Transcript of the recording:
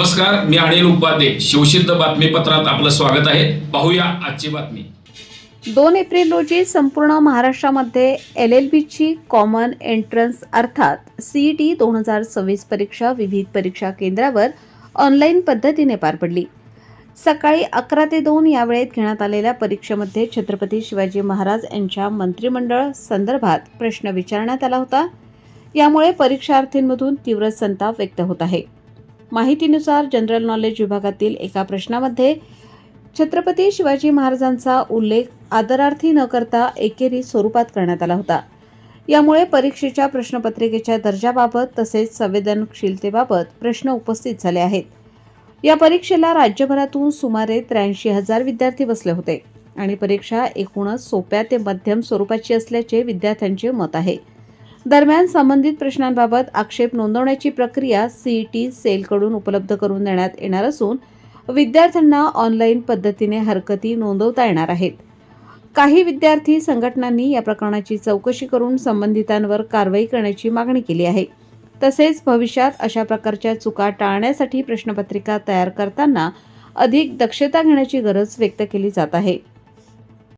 नमस्कार, मी अनिल उपाध्ये. शिवसिद्ध बातमीपत्रात आपलं स्वागत आहे. पाहूया आजची बातमी. 2 एप्रिल रोजी संपूर्ण महाराष्ट्रामध्ये LLBची कॉमन एंट्रन्स अर्थात CET 2026 परीक्षा विविध परीक्षा केंद्रावर ऑनलाईन पद्धतीने पार पडली. सकाळी 11 ते 2 या वेळेत घेण्यात आलेल्या परीक्षेमध्ये छत्रपती शिवाजी महाराज यांच्या मंत्रिमंडळ संदर्भात प्रश्न विचारण्यात आला होता. यामुळे परीक्षार्थींमधून तीव्र संताप व्यक्त होत आहे. माहितीनुसार जनरल नॉलेज विभागातील एका प्रश्नामध्ये छत्रपती शिवाजी महाराजांचा उल्लेख आदरार्थी न करता एकेरी स्वरूपात करण्यात आला होता. यामुळे परीक्षेच्या प्रश्नपत्रिकेच्या दर्जाबाबत तसेच संवेदनशीलतेबाबत प्रश्न उपस्थित झाले आहेत. या परीक्षेला राज्यभरातून सुमारे 83,000 विद्यार्थी बसले होते आणि परीक्षा एकूणच सोप्या ते मध्यम स्वरूपाची असल्याचे विद्यार्थ्यांचे मत आहे. दरम्यान संबंधित प्रश्नांबाबत आक्षेप नोंदवण्याची प्रक्रिया CET सेलकडून उपलब्ध करून देण्यात येणार असून विद्यार्थ्यांना ऑनलाईन पद्धतीने हरकती नोंदवता येणार आहेत. काही विद्यार्थी संघटनांनी या प्रकरणाची चौकशी करून संबंधितांवर कारवाई करण्याची मागणी केली आहे. तसेच भविष्यात अशा प्रकारच्या चुका टाळण्यासाठी प्रश्नपत्रिका तयार करताना अधिक दक्षता घेण्याची गरज व्यक्त केली जात आहे.